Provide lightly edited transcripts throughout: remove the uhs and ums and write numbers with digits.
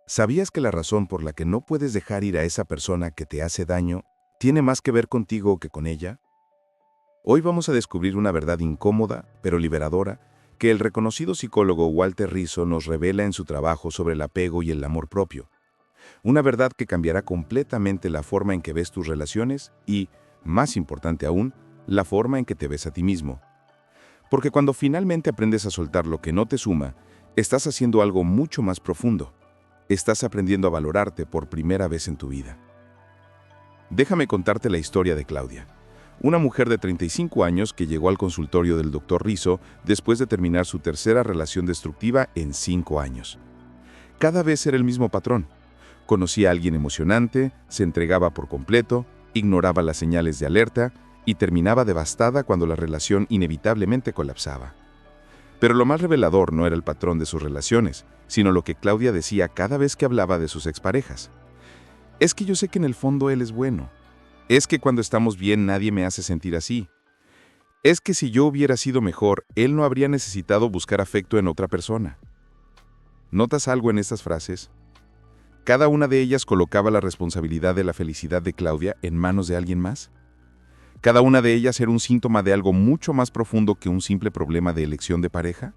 ¿Sabías que la razón por la que no puedes dejar ir a esa persona que te hace daño tiene más que ver contigo que con ella? Hoy vamos a descubrir una verdad incómoda, pero liberadora, que el reconocido psicólogo Walter Rizzo nos revela en su trabajo sobre el apego y el amor propio. Una verdad que cambiará completamente la forma en que ves tus relaciones y, más importante aún, la forma en que te ves a ti mismo. Porque cuando finalmente aprendes a soltar lo que no te suma, estás haciendo algo mucho más profundo. Estás aprendiendo a valorarte por primera vez en tu vida. Déjame contarte la historia de Claudia, una mujer de 35 años que llegó al consultorio del Dr. Rizzo después de terminar su tercera relación destructiva en 5 años. Cada vez era el mismo patrón. Conocía a alguien emocionante, se entregaba por completo, ignoraba las señales de alerta y terminaba devastada cuando la relación inevitablemente colapsaba. Pero lo más revelador no era el patrón de sus relaciones, sino lo que Claudia decía cada vez que hablaba de sus exparejas. Es que yo sé que en el fondo él es bueno. Es que cuando estamos bien nadie me hace sentir así. Es que si yo hubiera sido mejor, él no habría necesitado buscar afecto en otra persona. ¿Notas algo en estas frases? Cada una de ellas colocaba la responsabilidad de la felicidad de Claudia en manos de alguien más. Cada una de ellas era un síntoma de algo mucho más profundo que un simple problema de elección de pareja.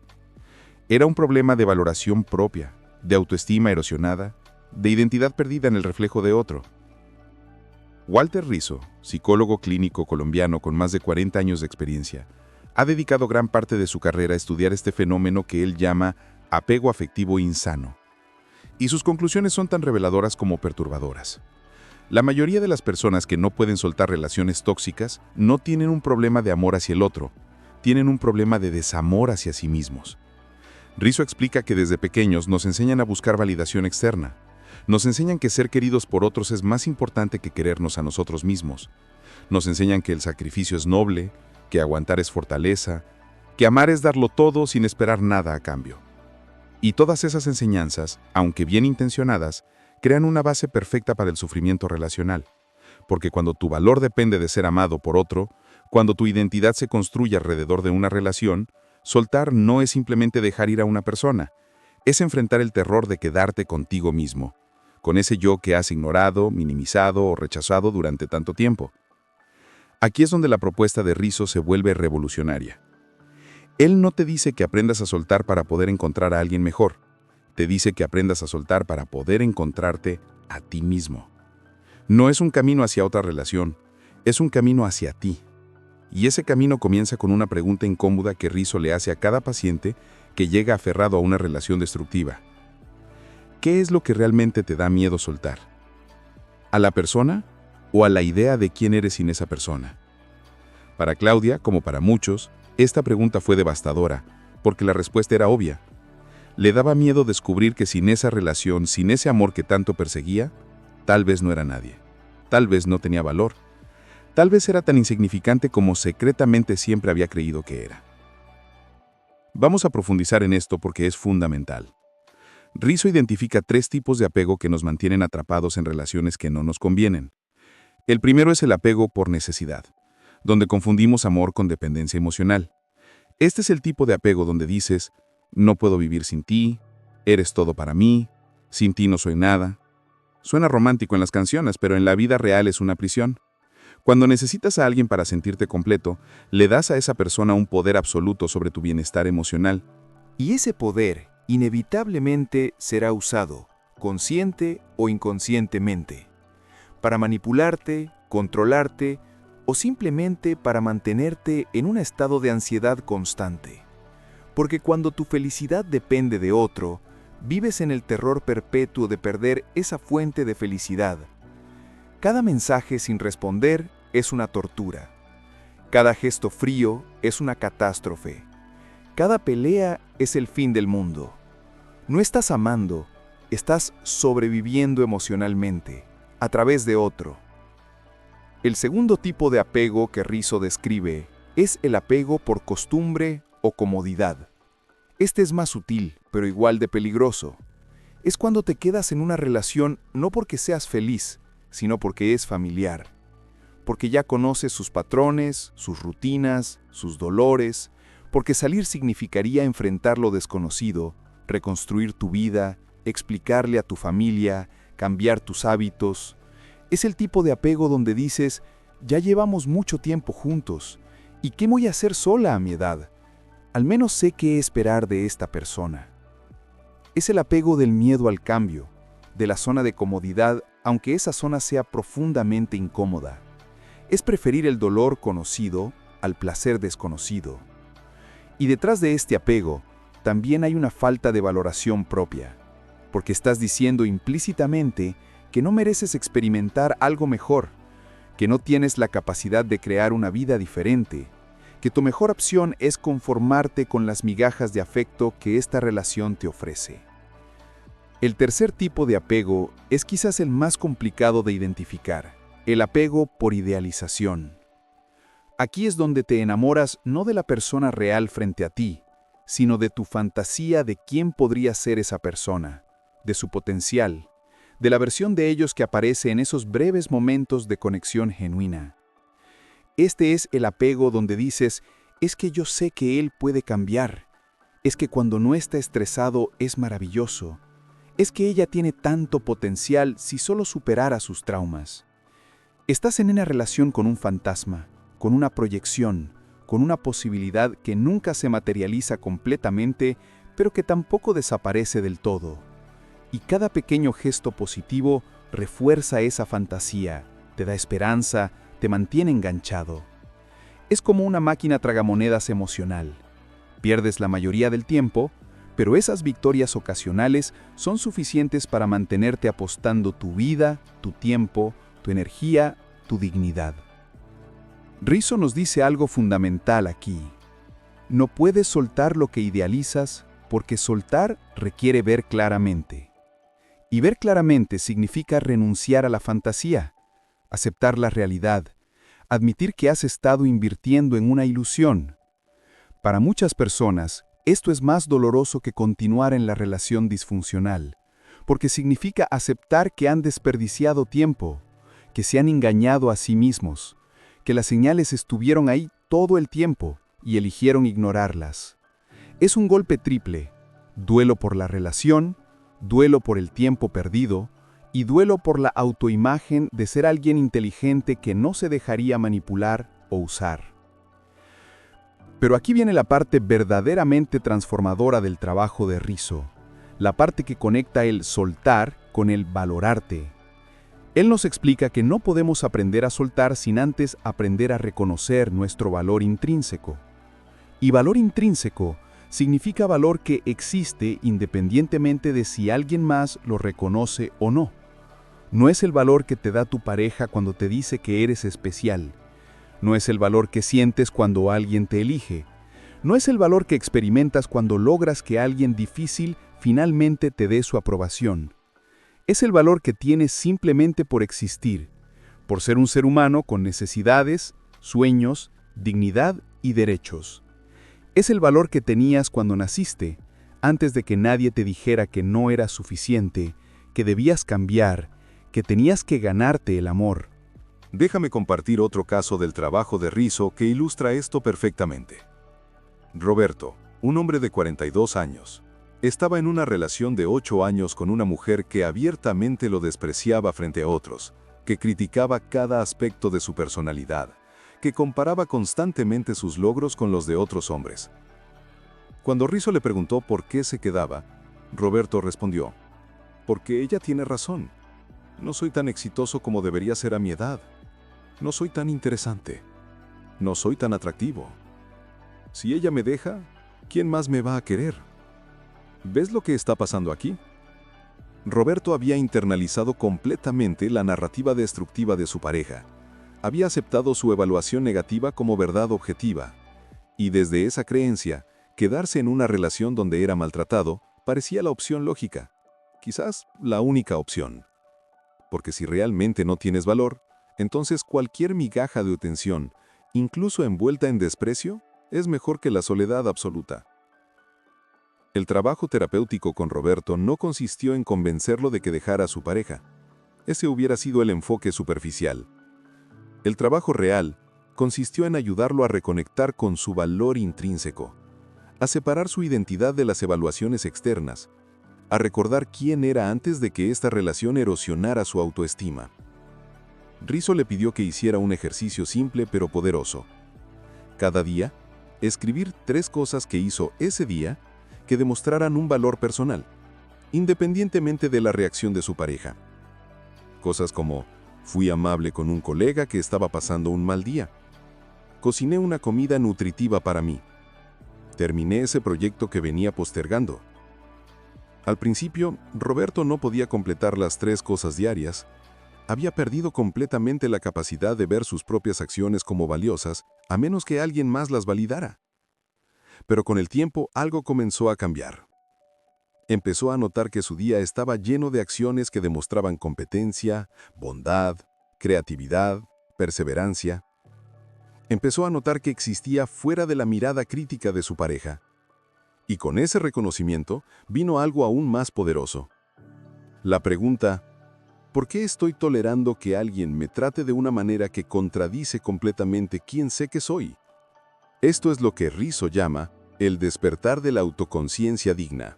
Era un problema de valoración propia, de autoestima erosionada, de identidad perdida en el reflejo de otro. Walter Rizzo, psicólogo clínico colombiano con más de 40 años de experiencia, ha dedicado gran parte de su carrera a estudiar este fenómeno que él llama apego afectivo insano. Y sus conclusiones son tan reveladoras como perturbadoras. La mayoría de las personas que no pueden soltar relaciones tóxicas no tienen un problema de amor hacia el otro, tienen un problema de desamor hacia sí mismos. Rizzo explica que desde pequeños nos enseñan a buscar validación externa. Nos enseñan que ser queridos por otros es más importante que querernos a nosotros mismos. Nos enseñan que el sacrificio es noble, que aguantar es fortaleza, que amar es darlo todo sin esperar nada a cambio. Y todas esas enseñanzas, aunque bien intencionadas, crean una base perfecta para el sufrimiento relacional. Porque cuando tu valor depende de ser amado por otro, cuando tu identidad se construye alrededor de una relación, soltar no es simplemente dejar ir a una persona, es enfrentar el terror de quedarte contigo mismo, con ese yo que has ignorado, minimizado o rechazado durante tanto tiempo. Aquí es donde la propuesta de Rizzo se vuelve revolucionaria. Él no te dice que aprendas a soltar para poder encontrar a alguien mejor, te dice que aprendas a soltar para poder encontrarte a ti mismo. No es un camino hacia otra relación, es un camino hacia ti. Y ese camino comienza con una pregunta incómoda que Rizzo le hace a cada paciente que llega aferrado a una relación destructiva. ¿Qué es lo que realmente te da miedo soltar? ¿A la persona o a la idea de quién eres sin esa persona? Para Claudia, como para muchos, esta pregunta fue devastadora, porque la respuesta era obvia. Le daba miedo descubrir que sin esa relación, sin ese amor que tanto perseguía, tal vez no era nadie, tal vez no tenía valor, tal vez era tan insignificante como secretamente siempre había creído que era. Vamos a profundizar en esto porque es fundamental. Rizzo identifica 3 tipos de apego que nos mantienen atrapados en relaciones que no nos convienen. El primero es el apego por necesidad, donde confundimos amor con dependencia emocional. Este es el tipo de apego donde dices, no puedo vivir sin ti, eres todo para mí, sin ti no soy nada. Suena romántico en las canciones, pero en la vida real es una prisión. Cuando necesitas a alguien para sentirte completo, le das a esa persona un poder absoluto sobre tu bienestar emocional. Y ese poder inevitablemente será usado, consciente o inconscientemente, para manipularte, controlarte o simplemente para mantenerte en un estado de ansiedad constante. Porque cuando tu felicidad depende de otro, vives en el terror perpetuo de perder esa fuente de felicidad. Cada mensaje sin responder es una tortura. Cada gesto frío es una catástrofe. Cada pelea es el fin del mundo. No estás amando, estás sobreviviendo emocionalmente, a través de otro. El segundo tipo de apego que Rizzo describe es el apego por costumbre o comodidad. Este es más sutil, pero igual de peligroso. Es cuando te quedas en una relación no porque seas feliz, sino porque es familiar. Porque ya conoces sus patrones, sus rutinas, sus dolores, porque salir significaría enfrentar lo desconocido, reconstruir tu vida, explicarle a tu familia, cambiar tus hábitos. Es el tipo de apego donde dices, ya llevamos mucho tiempo juntos, ¿y qué voy a hacer sola a mi edad? Al menos sé qué esperar de esta persona. Es el apego del miedo al cambio, de la zona de comodidad, aunque esa zona sea profundamente incómoda. Es preferir el dolor conocido al placer desconocido. Y detrás de este apego, también hay una falta de valoración propia, porque estás diciendo implícitamente que no mereces experimentar algo mejor, que no tienes la capacidad de crear una vida diferente, que tu mejor opción es conformarte con las migajas de afecto que esta relación te ofrece. El tercer tipo de apego es quizás el más complicado de identificar, el apego por idealización. Aquí es donde te enamoras no de la persona real frente a ti, sino de tu fantasía de quién podría ser esa persona, de su potencial, de la versión de ellos que aparece en esos breves momentos de conexión genuina. Este es el apego donde dices, es que yo sé que él puede cambiar, es que cuando no está estresado es maravilloso, es que ella tiene tanto potencial si solo superara sus traumas. Estás en una relación con un fantasma, con una proyección, con una posibilidad que nunca se materializa completamente, pero que tampoco desaparece del todo. Y cada pequeño gesto positivo refuerza esa fantasía, te da esperanza, te mantiene enganchado. Es como una máquina tragamonedas emocional. Pierdes la mayoría del tiempo, pero esas victorias ocasionales son suficientes para mantenerte apostando tu vida, tu tiempo, tu energía, tu dignidad. Rizzo nos dice algo fundamental aquí. No puedes soltar lo que idealizas porque soltar requiere ver claramente. Y ver claramente significa renunciar a la fantasía, aceptar la realidad, admitir que has estado invirtiendo en una ilusión. Para muchas personas, esto es más doloroso que continuar en la relación disfuncional, porque significa aceptar que han desperdiciado tiempo, que se han engañado a sí mismos, que las señales estuvieron ahí todo el tiempo y eligieron ignorarlas. Es un golpe triple: duelo por la relación, duelo por el tiempo perdido y duelo por la autoimagen de ser alguien inteligente que no se dejaría manipular o usar. Pero aquí viene la parte verdaderamente transformadora del trabajo de Rizzo, la parte que conecta el soltar con el valorarte. Él nos explica que no podemos aprender a soltar sin antes aprender a reconocer nuestro valor intrínseco. Y valor intrínseco significa valor que existe independientemente de si alguien más lo reconoce o no. No es el valor que te da tu pareja cuando te dice que eres especial. No es el valor que sientes cuando alguien te elige. No es el valor que experimentas cuando logras que alguien difícil finalmente te dé su aprobación. Es el valor que tienes simplemente por existir, por ser un ser humano con necesidades, sueños, dignidad y derechos. Es el valor que tenías cuando naciste, antes de que nadie te dijera que no eras suficiente, que debías cambiar, que tenías que ganarte el amor. Déjame compartir otro caso del trabajo de Rizzo que ilustra esto perfectamente. Roberto, un hombre de 42 años, estaba en una relación de 8 años con una mujer que abiertamente lo despreciaba frente a otros, que criticaba cada aspecto de su personalidad, que comparaba constantemente sus logros con los de otros hombres. Cuando Rizzo le preguntó por qué se quedaba, Roberto respondió: porque ella tiene razón. No soy tan exitoso como debería ser a mi edad. No soy tan interesante. No soy tan atractivo. Si ella me deja, ¿quién más me va a querer? ¿Ves lo que está pasando aquí? Roberto había internalizado completamente la narrativa destructiva de su pareja. Había aceptado su evaluación negativa como verdad objetiva. Y desde esa creencia, quedarse en una relación donde era maltratado parecía la opción lógica. Quizás la única opción. Porque si realmente no tienes valor, entonces cualquier migaja de atención, incluso envuelta en desprecio, es mejor que la soledad absoluta. El trabajo terapéutico con Roberto no consistió en convencerlo de que dejara a su pareja. Ese hubiera sido el enfoque superficial. El trabajo real consistió en ayudarlo a reconectar con su valor intrínseco, a separar su identidad de las evaluaciones externas, a recordar quién era antes de que esta relación erosionara su autoestima. Rizzo le pidió que hiciera un ejercicio simple pero poderoso. Cada día, escribir 3 cosas que hizo ese día que demostraran un valor personal, independientemente de la reacción de su pareja. Cosas como: fui amable con un colega que estaba pasando un mal día. Cociné una comida nutritiva para mí. Terminé ese proyecto que venía postergando. Al principio, Roberto no podía completar las 3 cosas diarias. Había perdido completamente la capacidad de ver sus propias acciones como valiosas, a menos que alguien más las validara. Pero con el tiempo algo comenzó a cambiar. Empezó a notar que su día estaba lleno de acciones que demostraban competencia, bondad, creatividad, perseverancia. Empezó a notar que existía fuera de la mirada crítica de su pareja. Y con ese reconocimiento vino algo aún más poderoso. La pregunta: ¿por qué estoy tolerando que alguien me trate de una manera que contradice completamente quién sé que soy? Esto es lo que Rizzo llama el despertar de la autoconciencia digna.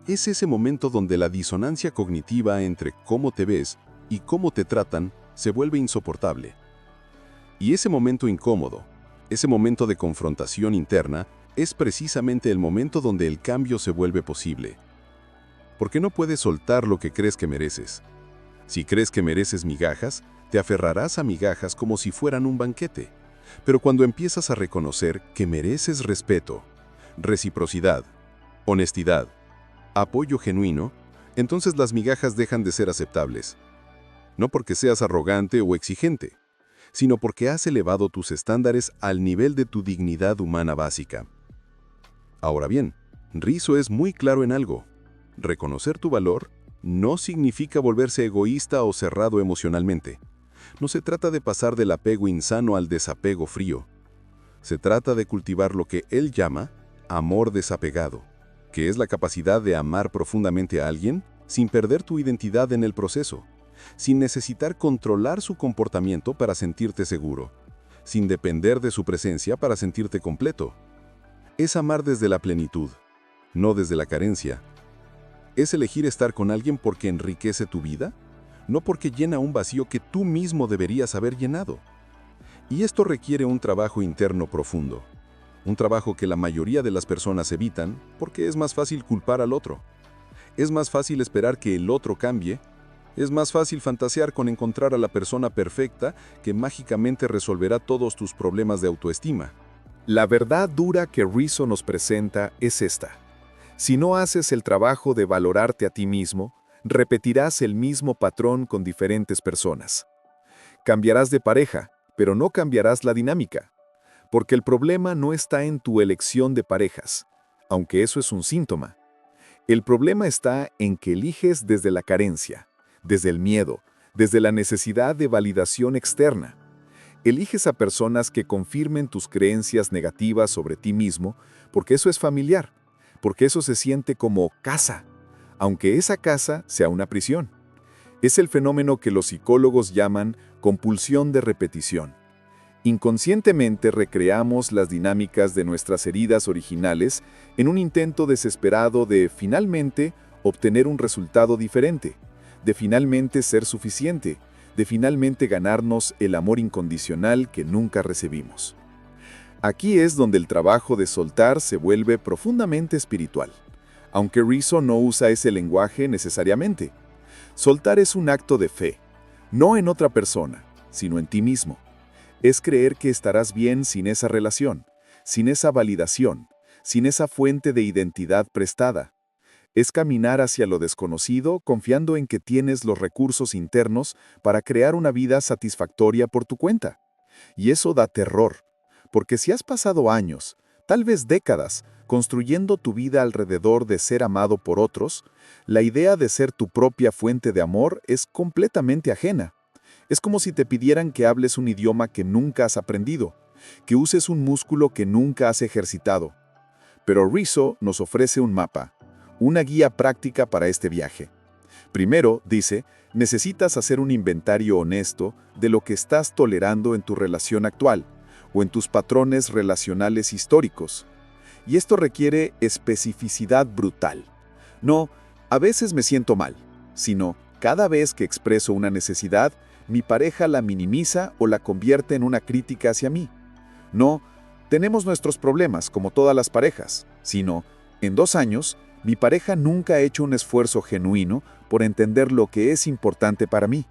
Es ese momento donde la disonancia cognitiva entre cómo te ves y cómo te tratan se vuelve insoportable. Y ese momento incómodo, ese momento de confrontación interna, es precisamente el momento donde el cambio se vuelve posible. Porque no puedes soltar lo que crees que mereces. Si crees que mereces migajas, te aferrarás a migajas como si fueran un banquete. Pero cuando empiezas a reconocer que mereces respeto, reciprocidad, honestidad, apoyo genuino, entonces las migajas dejan de ser aceptables. No porque seas arrogante o exigente, sino porque has elevado tus estándares al nivel de tu dignidad humana básica. Ahora bien, Rizzo es muy claro en algo. Reconocer tu valor no significa volverse egoísta o cerrado emocionalmente. No se trata de pasar del apego insano al desapego frío. Se trata de cultivar lo que él llama amor desapegado, que es la capacidad de amar profundamente a alguien sin perder tu identidad en el proceso, sin necesitar controlar su comportamiento para sentirte seguro, sin depender de su presencia para sentirte completo. Es amar desde la plenitud, no desde la carencia. Es elegir estar con alguien porque enriquece tu vida, no porque llena un vacío que tú mismo deberías haber llenado. Y esto requiere un trabajo interno profundo. Un trabajo que la mayoría de las personas evitan porque es más fácil culpar al otro. Es más fácil esperar que el otro cambie. Es más fácil fantasear con encontrar a la persona perfecta que mágicamente resolverá todos tus problemas de autoestima. La verdad dura que Rizzo nos presenta es esta. Si no haces el trabajo de valorarte a ti mismo, repetirás el mismo patrón con diferentes personas. Cambiarás de pareja, pero no cambiarás la dinámica. Porque el problema no está en tu elección de parejas, aunque eso es un síntoma. El problema está en que eliges desde la carencia, desde el miedo, desde la necesidad de validación externa. Eliges a personas que confirmen tus creencias negativas sobre ti mismo, porque eso es familiar, porque eso se siente como casa, aunque esa casa sea una prisión. Es el fenómeno que los psicólogos llaman compulsión de repetición. Inconscientemente recreamos las dinámicas de nuestras heridas originales en un intento desesperado de, finalmente, obtener un resultado diferente, de finalmente ser suficiente, de finalmente ganarnos el amor incondicional que nunca recibimos. Aquí es donde el trabajo de soltar se vuelve profundamente espiritual, aunque Rizzo no usa ese lenguaje necesariamente. Soltar es un acto de fe, no en otra persona, sino en ti mismo. Es creer que estarás bien sin esa relación, sin esa validación, sin esa fuente de identidad prestada. Es caminar hacia lo desconocido confiando en que tienes los recursos internos para crear una vida satisfactoria por tu cuenta. Y eso da terror, porque si has pasado años, tal vez décadas, construyendo tu vida alrededor de ser amado por otros, la idea de ser tu propia fuente de amor es completamente ajena. Es como si te pidieran que hables un idioma que nunca has aprendido, que uses un músculo que nunca has ejercitado. Pero Rizzo nos ofrece un mapa, una guía práctica para este viaje. Primero, dice, necesitas hacer un inventario honesto de lo que estás tolerando en tu relación actual o en tus patrones relacionales históricos. Y esto requiere especificidad brutal. No, a veces me siento mal, sino cada vez que expreso una necesidad, mi pareja la minimiza o la convierte en una crítica hacia mí. No, tenemos nuestros problemas como todas las parejas, sino, en 2 años, mi pareja nunca ha hecho un esfuerzo genuino por entender lo que es importante para mí.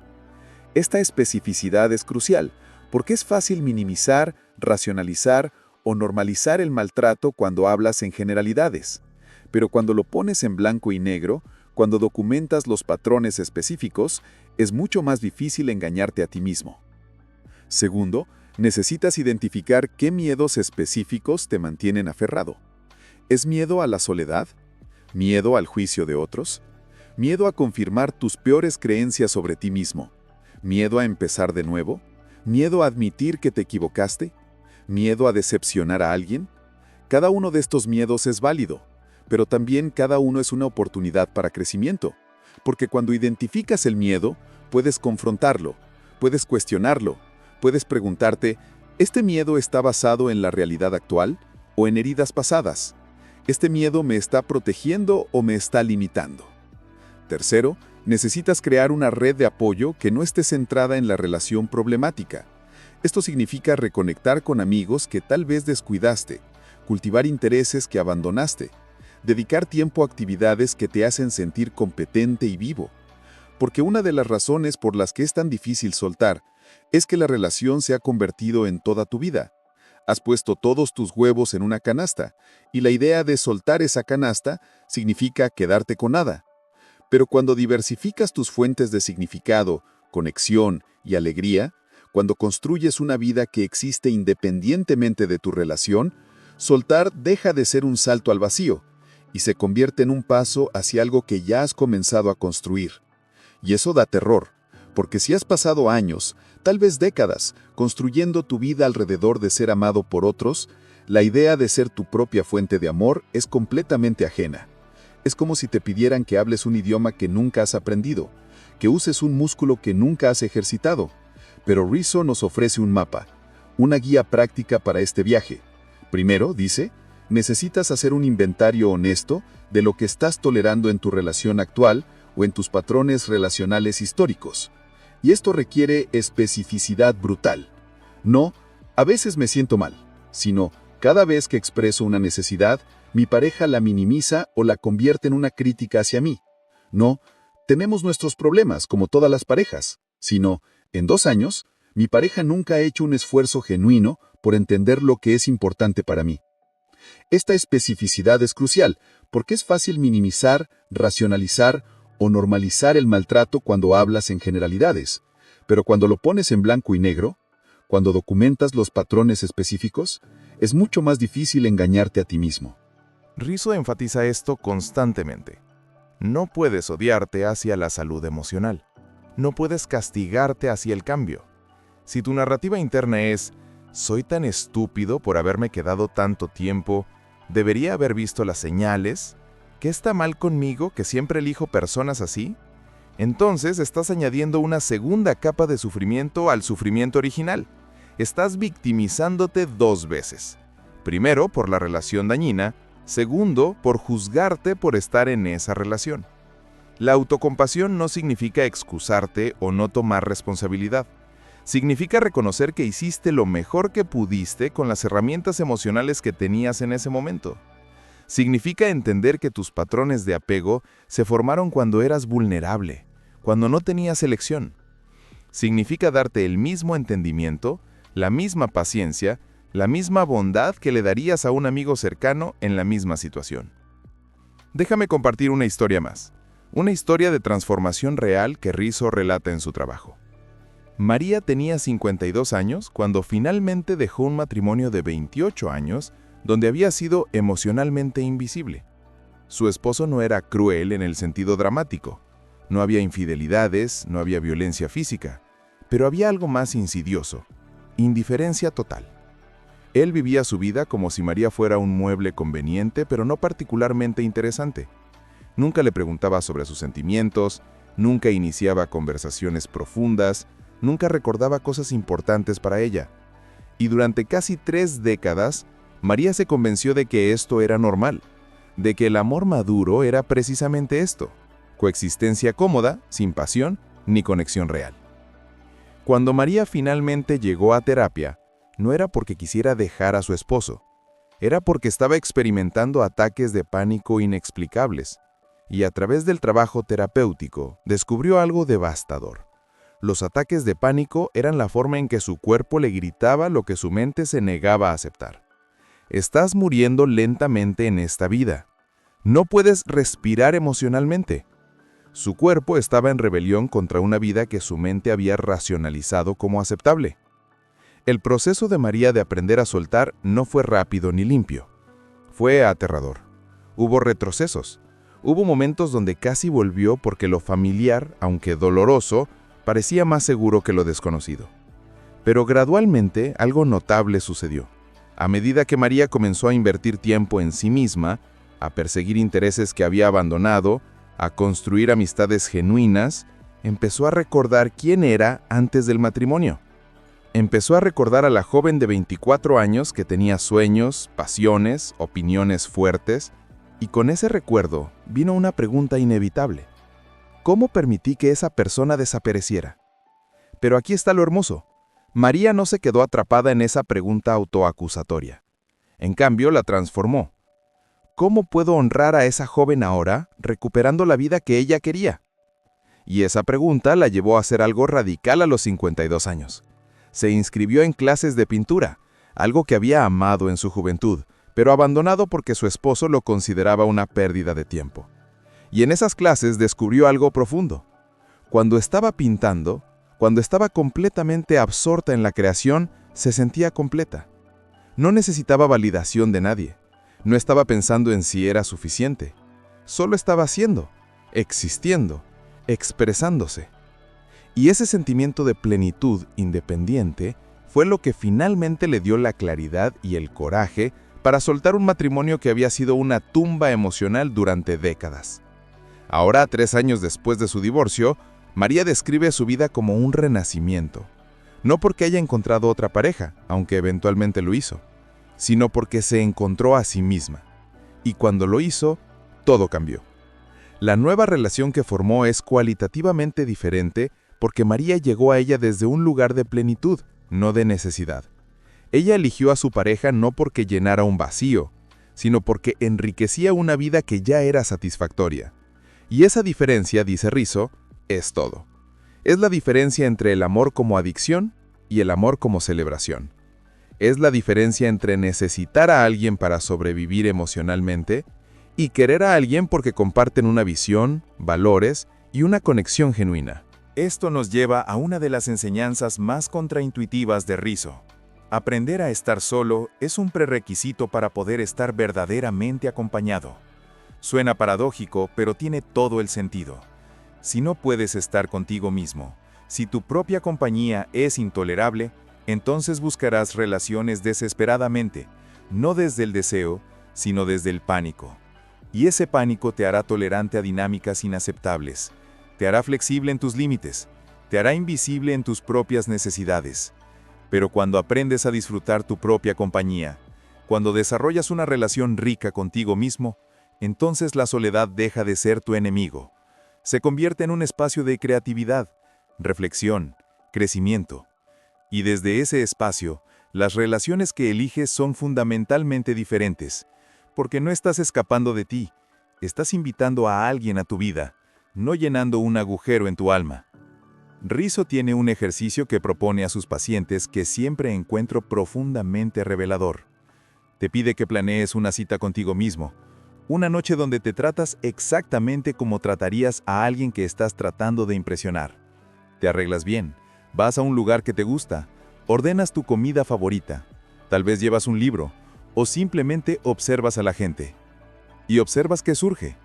Esta especificidad es crucial, porque es fácil minimizar, racionalizar o normalizar el maltrato cuando hablas en generalidades. Pero cuando lo pones en blanco y negro, cuando documentas los patrones específicos, es mucho más difícil engañarte a ti mismo. Segundo, necesitas identificar qué miedos específicos te mantienen aferrado. ¿Es miedo a la soledad? ¿Miedo al juicio de otros? ¿Miedo a confirmar tus peores creencias sobre ti mismo? ¿Miedo a empezar de nuevo? ¿Miedo a admitir que te equivocaste? ¿Miedo a decepcionar a alguien? Cada uno de estos miedos es válido, pero también cada uno es una oportunidad para crecimiento, porque cuando identificas el miedo, puedes confrontarlo, puedes cuestionarlo, puedes preguntarte, ¿este miedo está basado en la realidad actual o en heridas pasadas? ¿Este miedo me está protegiendo o me está limitando? Tercero, necesitas crear una red de apoyo que no esté centrada en la relación problemática. Esto significa reconectar con amigos que tal vez descuidaste, cultivar intereses que abandonaste, dedicar tiempo a actividades que te hacen sentir competente y vivo. Porque una de las razones por las que es tan difícil soltar es que la relación se ha convertido en toda tu vida. Has puesto todos tus huevos en una canasta, y la idea de soltar esa canasta significa quedarte con nada. Pero cuando diversificas tus fuentes de significado, conexión y alegría, cuando construyes una vida que existe independientemente de tu relación, soltar deja de ser un salto al vacío y se convierte en un paso hacia algo que ya has comenzado a construir. Y eso da terror, porque si has pasado años, tal vez décadas, construyendo tu vida alrededor de ser amado por otros, la idea de ser tu propia fuente de amor es completamente ajena. Es como si te pidieran que hables un idioma que nunca has aprendido, que uses un músculo que nunca has ejercitado. Pero Rizzo nos ofrece un mapa, una guía práctica para este viaje. Primero, dice, necesitas hacer un inventario honesto de lo que estás tolerando en tu relación actual o en tus patrones relacionales históricos. Y esto requiere especificidad brutal. No, a veces me siento mal, sino cada vez que expreso una necesidad, mi pareja la minimiza o la convierte en una crítica hacia mí. No, tenemos nuestros problemas como todas las parejas, sino, en 2 años, mi pareja nunca ha hecho un esfuerzo genuino por entender lo que es importante para mí. Esta especificidad es crucial, porque es fácil minimizar, racionalizar o normalizar el maltrato cuando hablas en generalidades, pero cuando lo pones en blanco y negro, cuando documentas los patrones específicos, es mucho más difícil engañarte a ti mismo. Rizzo enfatiza esto constantemente. No puedes odiarte hacia la salud emocional. No puedes castigarte hacia el cambio. Si tu narrativa interna es, soy tan estúpido por haberme quedado tanto tiempo, debería haber visto las señales, ¿qué está mal conmigo que siempre elijo personas así? Entonces estás añadiendo una segunda capa de sufrimiento al sufrimiento original. Estás victimizándote 2 veces. Primero, por la relación dañina. Segundo, por juzgarte por estar en esa relación. La autocompasión no significa excusarte o no tomar responsabilidad. Significa reconocer que hiciste lo mejor que pudiste con las herramientas emocionales que tenías en ese momento. Significa entender que tus patrones de apego se formaron cuando eras vulnerable, cuando no tenías elección. Significa darte el mismo entendimiento, la misma paciencia, la misma bondad que le darías a un amigo cercano en la misma situación. Déjame compartir una historia más. Una historia de transformación real que Rizzo relata en su trabajo. María tenía 52 años cuando finalmente dejó un matrimonio de 28 años donde había sido emocionalmente invisible. Su esposo no era cruel en el sentido dramático. No había infidelidades, no había violencia física, pero había algo más insidioso: indiferencia total. Él vivía su vida como si María fuera un mueble conveniente, pero no particularmente interesante. Nunca le preguntaba sobre sus sentimientos, nunca iniciaba conversaciones profundas, nunca recordaba cosas importantes para ella. Y durante casi 3 décadas, María se convenció de que esto era normal, de que el amor maduro era precisamente esto, Coexistencia cómoda, sin pasión ni conexión real. Cuando María finalmente llegó a terapia, no era porque quisiera dejar a su esposo, era porque estaba experimentando ataques de pánico inexplicables, y a través del trabajo terapéutico descubrió algo devastador. Los ataques de pánico eran la forma en que su cuerpo le gritaba lo que su mente se negaba a aceptar. Estás muriendo lentamente en esta vida. No puedes respirar emocionalmente. Su cuerpo estaba en rebelión contra una vida que su mente había racionalizado como aceptable. El proceso de María de aprender a soltar no fue rápido ni limpio. Fue aterrador. Hubo retrocesos. Hubo momentos donde casi volvió porque lo familiar, aunque doloroso, parecía más seguro que lo desconocido. Pero gradualmente algo notable sucedió. A medida que María comenzó a invertir tiempo en sí misma, a perseguir intereses que había abandonado, a construir amistades genuinas, empezó a recordar quién era antes del matrimonio. Empezó a recordar a la joven de 24 años que tenía sueños, pasiones, opiniones fuertes, y con ese recuerdo vino una pregunta inevitable. ¿Cómo permití que esa persona desapareciera? Pero aquí está lo hermoso. María no se quedó atrapada en esa pregunta autoacusatoria. En cambio, la transformó. ¿Cómo puedo honrar a esa joven ahora, recuperando la vida que ella quería? Y esa pregunta la llevó a hacer algo radical a los 52 años. Se inscribió en clases de pintura, algo que había amado en su juventud, pero abandonado porque su esposo lo consideraba una pérdida de tiempo. Y en esas clases descubrió algo profundo. Cuando estaba pintando, cuando estaba completamente absorta en la creación, se sentía completa. No necesitaba validación de nadie. No estaba pensando en si era suficiente. Solo estaba haciendo, existiendo, expresándose. Y ese sentimiento de plenitud independiente fue lo que finalmente le dio la claridad y el coraje para soltar un matrimonio que había sido una tumba emocional durante décadas. Ahora, 3 años después de su divorcio, María describe su vida como un renacimiento. No porque haya encontrado otra pareja, aunque eventualmente lo hizo, sino porque se encontró a sí misma. Y cuando lo hizo, todo cambió. La nueva relación que formó es cualitativamente diferente porque María llegó a ella desde un lugar de plenitud, no de necesidad. Ella eligió a su pareja no porque llenara un vacío, sino porque enriquecía una vida que ya era satisfactoria. Y esa diferencia, dice Rizzo, es todo. Es la diferencia entre el amor como adicción y el amor como celebración. Es la diferencia entre necesitar a alguien para sobrevivir emocionalmente y querer a alguien porque comparten una visión, valores y una conexión genuina. Esto nos lleva a una de las enseñanzas más contraintuitivas de Rizzo. Aprender a estar solo es un prerequisito para poder estar verdaderamente acompañado. Suena paradójico, pero tiene todo el sentido. Si no puedes estar contigo mismo, si tu propia compañía es intolerable, entonces buscarás relaciones desesperadamente, no desde el deseo, sino desde el pánico. Y ese pánico te hará tolerante a dinámicas inaceptables, te hará flexible en tus límites, te hará invisible en tus propias necesidades. Pero cuando aprendes a disfrutar tu propia compañía, cuando desarrollas una relación rica contigo mismo, entonces la soledad deja de ser tu enemigo. Se convierte en un espacio de creatividad, reflexión, crecimiento. Y desde ese espacio, las relaciones que eliges son fundamentalmente diferentes, porque no estás escapando de ti, estás invitando a alguien a tu vida, no llenando un agujero en tu alma. Rizzo tiene un ejercicio que propone a sus pacientes que siempre encuentro profundamente revelador. Te pide que planees una cita contigo mismo, una noche donde te tratas exactamente como tratarías a alguien que estás tratando de impresionar. Te arreglas bien, vas a un lugar que te gusta, ordenas tu comida favorita, tal vez llevas un libro, o simplemente observas a la gente. Y observas qué surge.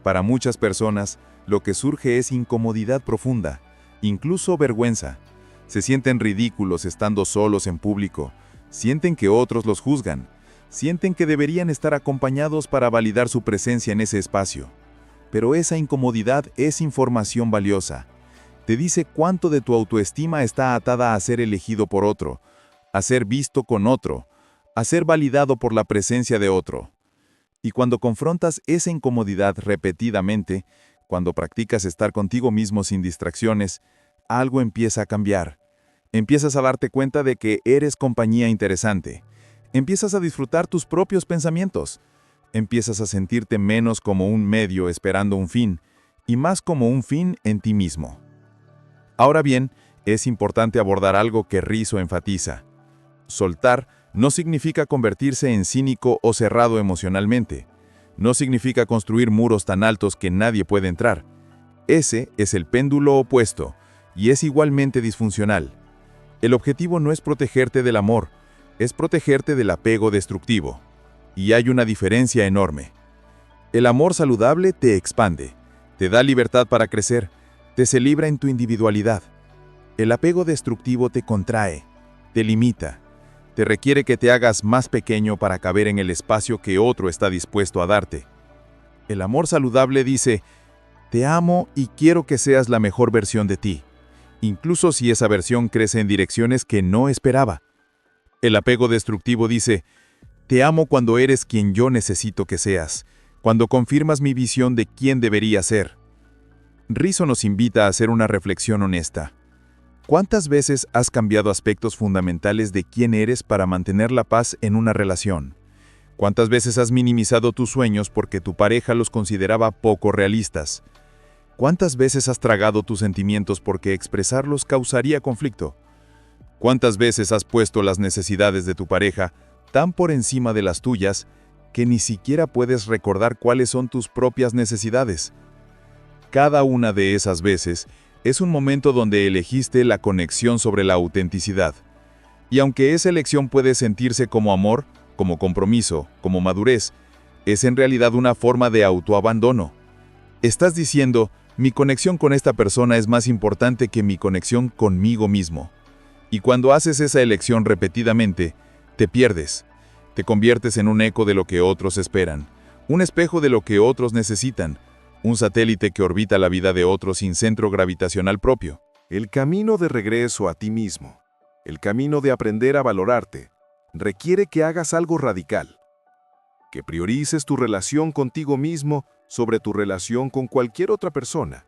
Para muchas personas, lo que surge es incomodidad profunda, incluso vergüenza. Se sienten ridículos estando solos en público, sienten que otros los juzgan, sienten que deberían estar acompañados para validar su presencia en ese espacio. Pero esa incomodidad es información valiosa. Te dice cuánto de tu autoestima está atada a ser elegido por otro, a ser visto con otro, a ser validado por la presencia de otro. Y cuando confrontas esa incomodidad repetidamente, cuando practicas estar contigo mismo sin distracciones, algo empieza a cambiar. Empiezas a darte cuenta de que eres compañía interesante. Empiezas a disfrutar tus propios pensamientos. Empiezas a sentirte menos como un medio esperando un fin, y más como un fin en ti mismo. Ahora bien, es importante abordar algo que Rizzo enfatiza. Soltar no significa convertirse en cínico o cerrado emocionalmente. No significa construir muros tan altos que nadie puede entrar. Ese es el péndulo opuesto, y es igualmente disfuncional. El objetivo no es protegerte del amor, es protegerte del apego destructivo. Y hay una diferencia enorme. El amor saludable te expande, te da libertad para crecer, te celebra en tu individualidad. El apego destructivo te contrae, te limita, te requiere que te hagas más pequeño para caber en el espacio que otro está dispuesto a darte. El amor saludable dice, te amo y quiero que seas la mejor versión de ti, incluso si esa versión crece en direcciones que no esperaba. El apego destructivo dice, te amo cuando eres quien yo necesito que seas, cuando confirmas mi visión de quién debería ser. Rizzo nos invita a hacer una reflexión honesta. ¿Cuántas veces has cambiado aspectos fundamentales de quién eres para mantener la paz en una relación? ¿Cuántas veces has minimizado tus sueños porque tu pareja los consideraba poco realistas? ¿Cuántas veces has tragado tus sentimientos porque expresarlos causaría conflicto? ¿Cuántas veces has puesto las necesidades de tu pareja tan por encima de las tuyas que ni siquiera puedes recordar cuáles son tus propias necesidades? Cada una de esas veces es un momento donde elegiste la conexión sobre la autenticidad. Y aunque esa elección puede sentirse como amor, como compromiso, como madurez, es en realidad una forma de autoabandono. Estás diciendo, mi conexión con esta persona es más importante que mi conexión conmigo mismo. Y cuando haces esa elección repetidamente, te pierdes. Te conviertes en un eco de lo que otros esperan, un espejo de lo que otros necesitan, un satélite que orbita la vida de otros sin centro gravitacional propio. El camino de regreso a ti mismo, el camino de aprender a valorarte, requiere que hagas algo radical. Que priorices tu relación contigo mismo sobre tu relación con cualquier otra persona.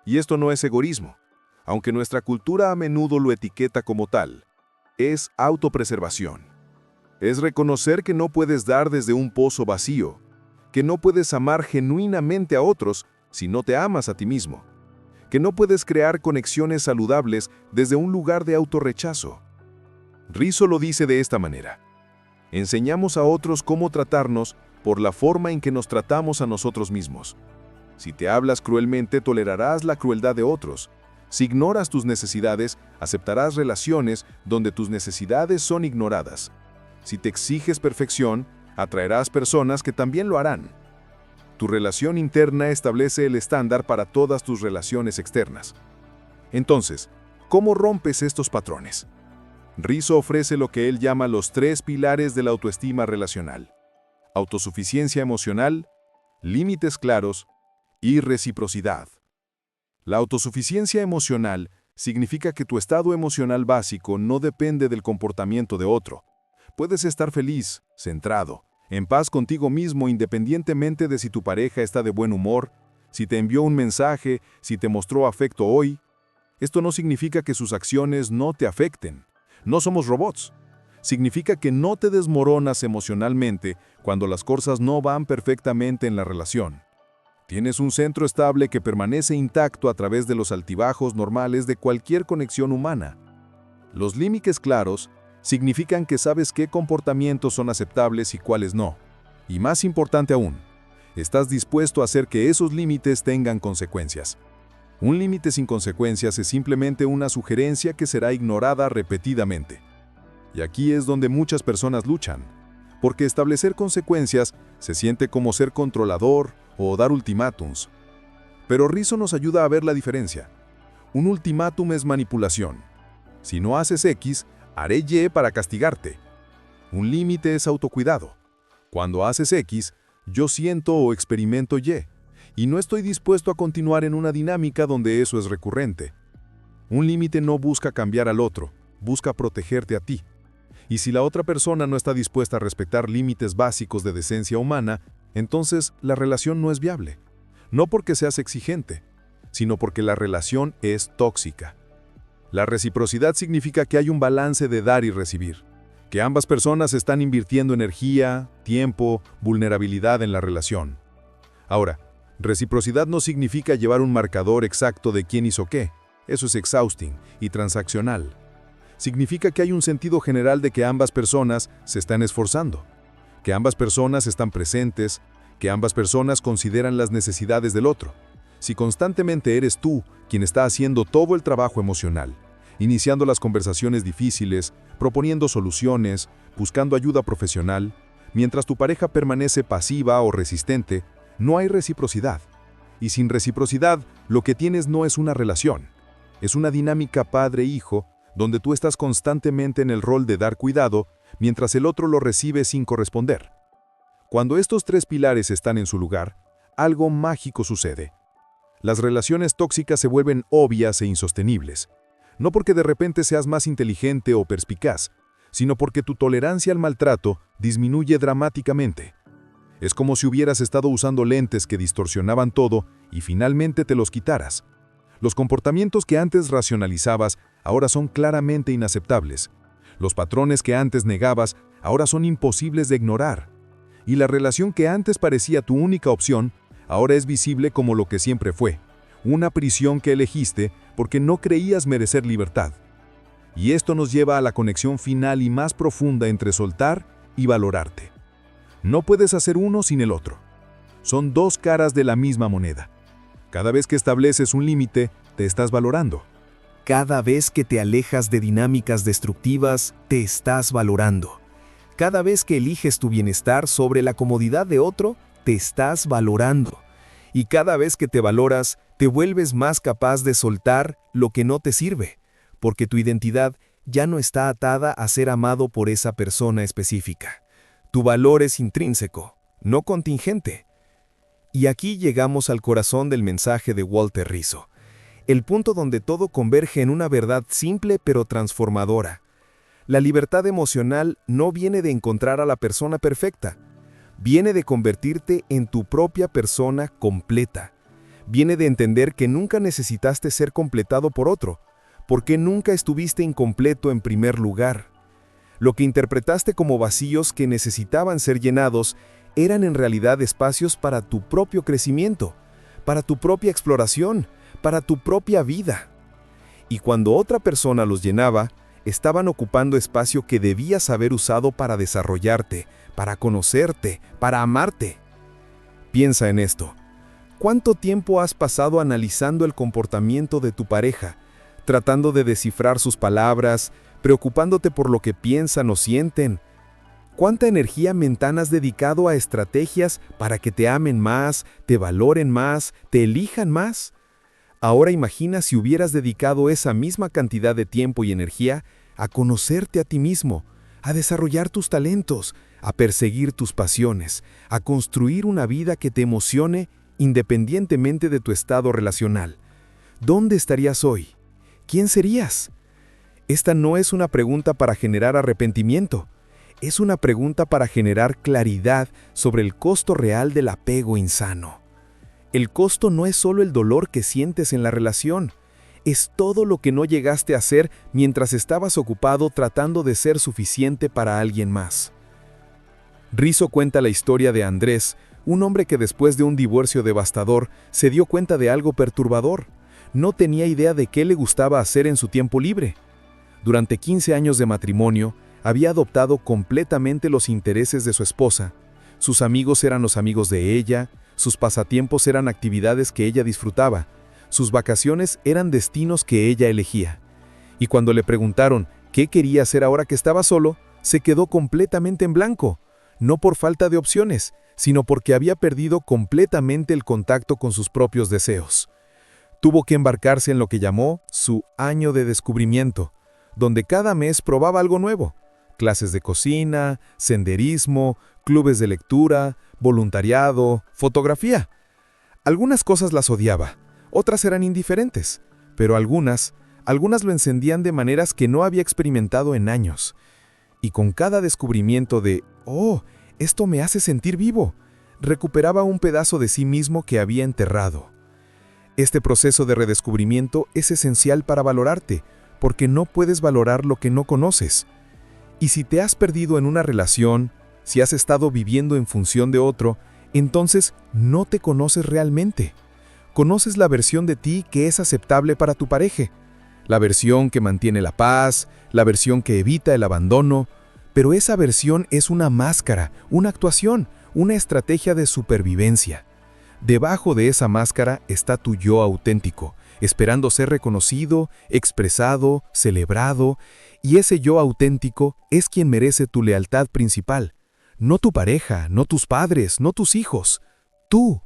Y esto no es egoísmo, aunque nuestra cultura a menudo lo etiqueta como tal. Es autopreservación. Es reconocer que no puedes dar desde un pozo vacío, que no puedes amar genuinamente a otros si no te amas a ti mismo, que no puedes crear conexiones saludables desde un lugar de autorrechazo. Rizzo lo dice de esta manera. Enseñamos a otros cómo tratarnos por la forma en que nos tratamos a nosotros mismos. Si te hablas cruelmente, tolerarás la crueldad de otros. Si ignoras tus necesidades, aceptarás relaciones donde tus necesidades son ignoradas. Si te exiges perfección, atraerás personas que también lo harán. Tu relación interna establece el estándar para todas tus relaciones externas. Entonces, ¿cómo rompes estos patrones? Rizzo ofrece lo que él llama los 3 pilares de la autoestima relacional: autosuficiencia emocional, límites claros y reciprocidad. La autosuficiencia emocional significa que tu estado emocional básico no depende del comportamiento de otro. Puedes estar feliz, centrado, en paz contigo mismo independientemente de si tu pareja está de buen humor, si te envió un mensaje, si te mostró afecto hoy. Esto no significa que sus acciones no te afecten. No somos robots. Significa que no te desmoronas emocionalmente cuando las cosas no van perfectamente en la relación. Tienes un centro estable que permanece intacto a través de los altibajos normales de cualquier conexión humana. Los límites claros significan que sabes qué comportamientos son aceptables y cuáles no. Y más importante aún, estás dispuesto a hacer que esos límites tengan consecuencias. Un límite sin consecuencias es simplemente una sugerencia que será ignorada repetidamente. Y aquí es donde muchas personas luchan, porque establecer consecuencias se siente como ser controlador o dar ultimátums. Pero Rizzo nos ayuda a ver la diferencia. Un ultimátum es manipulación. Si no haces X, haré Y para castigarte. Un límite es autocuidado. Cuando haces X, yo siento o experimento Y, y no estoy dispuesto a continuar en una dinámica donde eso es recurrente. Un límite no busca cambiar al otro, busca protegerte a ti. Y si la otra persona no está dispuesta a respetar límites básicos de decencia humana, entonces la relación no es viable. no porque seas exigente, sino porque la relación es tóxica. La reciprocidad significa que hay un balance de dar y recibir, que ambas personas están invirtiendo energía, tiempo, vulnerabilidad en la relación. Ahora, reciprocidad no significa llevar un marcador exacto de quién hizo qué. Eso es exhausting y transaccional. Significa que hay un sentido general de que ambas personas se están esforzando, que ambas personas están presentes, que ambas personas consideran las necesidades del otro. Si constantemente eres tú quien está haciendo todo el trabajo emocional, iniciando las conversaciones difíciles, proponiendo soluciones, buscando ayuda profesional, mientras tu pareja permanece pasiva o resistente, no hay reciprocidad. Y sin reciprocidad, lo que tienes no es una relación. Es una dinámica padre-hijo, donde tú estás constantemente en el rol de dar cuidado, mientras el otro lo recibe sin corresponder. Cuando estos tres pilares están en su lugar, algo mágico sucede. Las relaciones tóxicas se vuelven obvias e insostenibles, no porque de repente seas más inteligente o perspicaz, sino porque tu tolerancia al maltrato disminuye dramáticamente. Es como si hubieras estado usando lentes que distorsionaban todo y finalmente te los quitaras. Los comportamientos que antes racionalizabas ahora son claramente inaceptables. Los patrones que antes negabas ahora son imposibles de ignorar. Y la relación que antes parecía tu única opción, ahora es visible como lo que siempre fue, una prisión que elegiste porque no creías merecer libertad. Y esto nos lleva a la conexión final y más profunda entre soltar y valorarte. No puedes hacer uno sin el otro. Son dos caras de la misma moneda. Cada vez que estableces un límite, te estás valorando. Cada vez que te alejas de dinámicas destructivas, te estás valorando. Cada vez que eliges tu bienestar sobre la comodidad de otro, te estás valorando. Y cada vez que te valoras, te vuelves más capaz de soltar lo que no te sirve, porque tu identidad ya no está atada a ser amado por esa persona específica. Tu valor es intrínseco, no contingente. Y aquí llegamos al corazón del mensaje de Walter Rizzo, el punto donde todo converge en una verdad simple pero transformadora. La libertad emocional no viene de encontrar a la persona perfecta, viene de convertirte en tu propia persona completa. Viene de entender que nunca necesitaste ser completado por otro, porque nunca estuviste incompleto en primer lugar. Lo que interpretaste como vacíos que necesitaban ser llenados eran en realidad espacios para tu propio crecimiento, para tu propia exploración, para tu propia vida. Y cuando otra persona los llenaba, estaban ocupando espacio que debías haber usado para desarrollarte, para conocerte, para amarte. Piensa en esto. ¿Cuánto tiempo has pasado analizando el comportamiento de tu pareja, tratando de descifrar sus palabras, preocupándote por lo que piensan o sienten? ¿Cuánta energía mental has dedicado a estrategias para que te amen más, te valoren más, te elijan más? Ahora imagina si hubieras dedicado esa misma cantidad de tiempo y energía a conocerte a ti mismo, a desarrollar tus talentos, a perseguir tus pasiones, a construir una vida que te emocione independientemente de tu estado relacional. ¿Dónde estarías hoy? ¿Quién serías? Esta no es una pregunta para generar arrepentimiento. Es una pregunta para generar claridad sobre el costo real del apego insano. El costo no es solo el dolor que sientes en la relación, es todo lo que no llegaste a hacer mientras estabas ocupado tratando de ser suficiente para alguien más. Rizzo cuenta la historia de Andrés, un hombre que después de un divorcio devastador se dio cuenta de algo perturbador. No tenía idea de qué le gustaba hacer en su tiempo libre. Durante 15 años de matrimonio, había adoptado completamente los intereses de su esposa. Sus amigos eran los amigos de ella, sus pasatiempos eran actividades que ella disfrutaba, sus vacaciones eran destinos que ella elegía. Y cuando le preguntaron qué quería hacer ahora que estaba solo, se quedó completamente en blanco, no por falta de opciones, sino porque había perdido completamente el contacto con sus propios deseos. Tuvo que embarcarse en lo que llamó su año de descubrimiento, donde cada mes probaba algo nuevo: clases de cocina, senderismo, clubes de lectura, voluntariado, fotografía. Algunas cosas las odiaba, otras eran indiferentes, pero algunas lo encendían de maneras que no había experimentado en años. Y con cada descubrimiento de, esto me hace sentir vivo, recuperaba un pedazo de sí mismo que había enterrado. Este proceso de redescubrimiento es esencial para valorarte, porque no puedes valorar lo que no conoces. Y si te has perdido en una relación, si has estado viviendo en función de otro, entonces no te conoces realmente. Conoces la versión de ti que es aceptable para tu pareja, la versión que mantiene la paz, la versión que evita el abandono, pero esa versión es una máscara, una actuación, una estrategia de supervivencia. Debajo de esa máscara está tu yo auténtico, esperando ser reconocido, expresado, celebrado, y ese yo auténtico es quien merece tu lealtad principal. No tu pareja, no tus padres, no tus hijos, tú.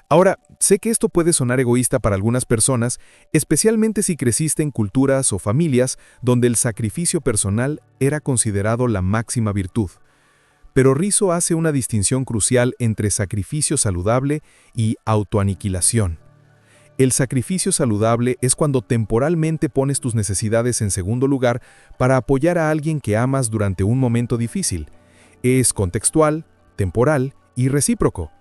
Ahora, sé que esto puede sonar egoísta para algunas personas, especialmente si creciste en culturas o familias donde el sacrificio personal era considerado la máxima virtud. Pero Rizzo hace una distinción crucial entre sacrificio saludable y autoaniquilación. El sacrificio saludable es cuando temporalmente pones tus necesidades en segundo lugar para apoyar a alguien que amas durante un momento difícil. Es contextual, temporal y recíproco.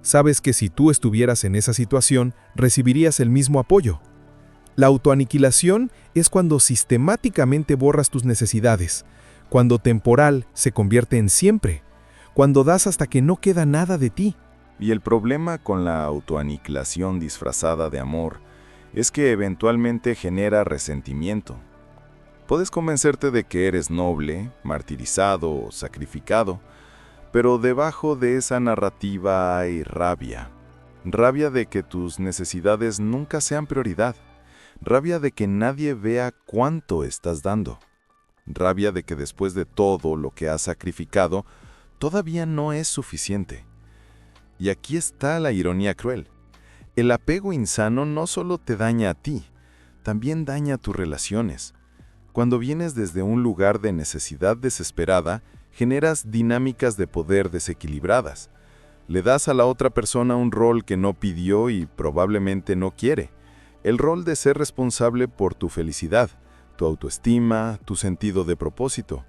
Sabes que si tú estuvieras en esa situación, recibirías el mismo apoyo. La autoaniquilación es cuando sistemáticamente borras tus necesidades, cuando temporal se convierte en siempre, cuando das hasta que no queda nada de ti. Y el problema con la autoaniquilación disfrazada de amor es que eventualmente genera resentimiento. Puedes convencerte de que eres noble, martirizado o sacrificado, pero debajo de esa narrativa hay rabia. Rabia de que tus necesidades nunca sean prioridad. Rabia de que nadie vea cuánto estás dando. Rabia de que después de todo lo que has sacrificado, todavía no es suficiente. Y aquí está la ironía cruel. El apego insano no solo te daña a ti, también daña a tus relaciones. Cuando vienes desde un lugar de necesidad desesperada, generas dinámicas de poder desequilibradas. Le das a la otra persona un rol que no pidió y probablemente no quiere. El rol de ser responsable por tu felicidad, tu autoestima, tu sentido de propósito.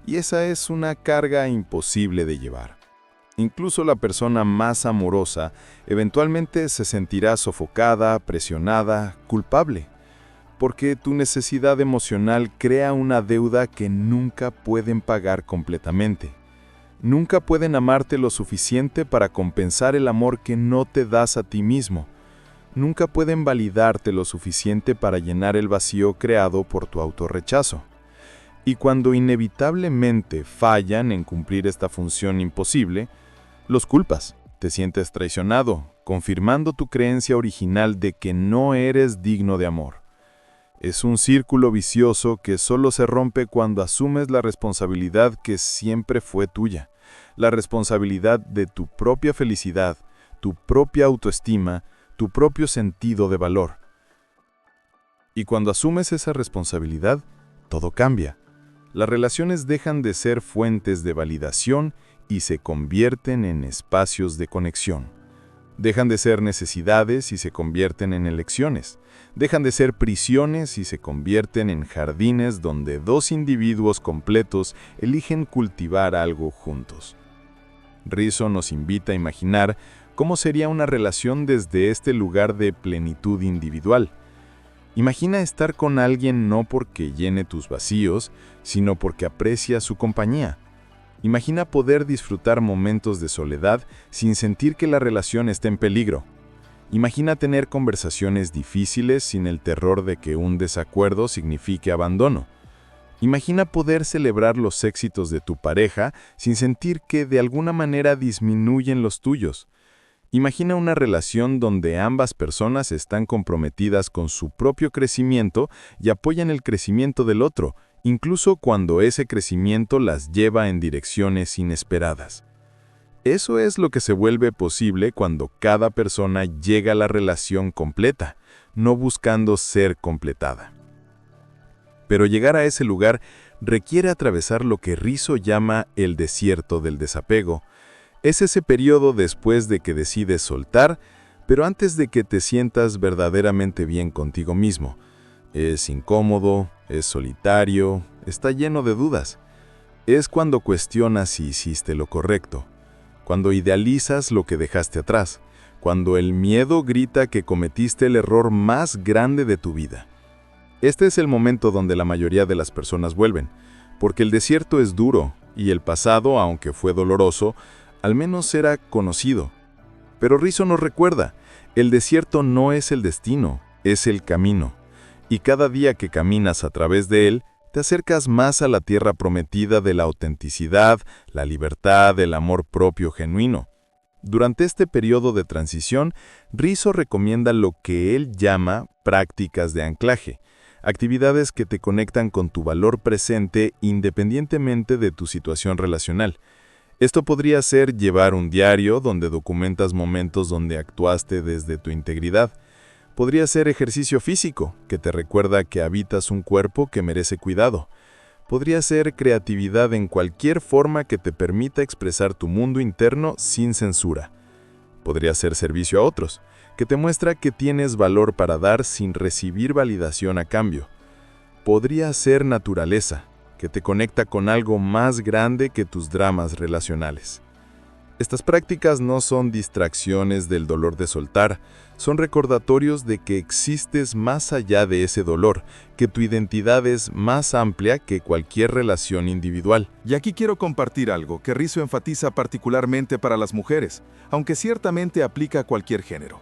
Y esa es una carga imposible de llevar. Incluso la persona más amorosa eventualmente se sentirá sofocada, presionada, culpable, porque tu necesidad emocional crea una deuda que nunca pueden pagar completamente. Nunca pueden amarte lo suficiente para compensar el amor que no te das a ti mismo. Nunca pueden validarte lo suficiente para llenar el vacío creado por tu autorrechazo. Y cuando inevitablemente fallan en cumplir esta función imposible, los culpas, te sientes traicionado, confirmando tu creencia original de que no eres digno de amor. Es un círculo vicioso que solo se rompe cuando asumes la responsabilidad que siempre fue tuya, la responsabilidad de tu propia felicidad, tu propia autoestima, tu propio sentido de valor. Y cuando asumes esa responsabilidad, todo cambia. Las relaciones dejan de ser fuentes de validación y se convierten en espacios de conexión. Dejan de ser necesidades y se convierten en elecciones. Dejan de ser prisiones y se convierten en jardines donde dos individuos completos eligen cultivar algo juntos. Rizzo nos invita a imaginar cómo sería una relación desde este lugar de plenitud individual. Imagina estar con alguien no porque llene tus vacíos, sino porque aprecia su compañía. Imagina poder disfrutar momentos de soledad sin sentir que la relación está en peligro. Imagina tener conversaciones difíciles sin el terror de que un desacuerdo signifique abandono. Imagina poder celebrar los éxitos de tu pareja sin sentir que de alguna manera disminuyen los tuyos. Imagina una relación donde ambas personas están comprometidas con su propio crecimiento y apoyan el crecimiento del otro, incluso cuando ese crecimiento las lleva en direcciones inesperadas. Eso es lo que se vuelve posible cuando cada persona llega a la relación completa, no buscando ser completada. Pero llegar a ese lugar requiere atravesar lo que Rizzo llama el desierto del desapego. Es ese periodo después de que decides soltar, pero antes de que te sientas verdaderamente bien contigo mismo. Es incómodo, es solitario, está lleno de dudas. Es cuando cuestionas si hiciste lo correcto, cuando idealizas lo que dejaste atrás, cuando el miedo grita que cometiste el error más grande de tu vida. Este es el momento donde la mayoría de las personas vuelven, porque el desierto es duro y el pasado, aunque fue doloroso, al menos era conocido. Pero Rizzo nos recuerda, el desierto no es el destino, es el camino. Y cada día que caminas a través de él, te acercas más a la tierra prometida de la autenticidad, la libertad, el amor propio genuino. Durante este periodo de transición, Rizzo recomienda lo que él llama prácticas de anclaje, actividades que te conectan con tu valor presente independientemente de tu situación relacional. Esto podría ser llevar un diario donde documentas momentos donde actuaste desde tu integridad. Podría ser ejercicio físico, que te recuerda que habitas un cuerpo que merece cuidado. Podría ser creatividad en cualquier forma que te permita expresar tu mundo interno sin censura. Podría ser servicio a otros, que te muestra que tienes valor para dar sin recibir validación a cambio. Podría ser naturaleza, que te conecta con algo más grande que tus dramas relacionales. Estas prácticas no son distracciones del dolor de soltar, son recordatorios de que existes más allá de ese dolor, que tu identidad es más amplia que cualquier relación individual. Y aquí quiero compartir algo que Rizzo enfatiza particularmente para las mujeres, aunque ciertamente aplica a cualquier género.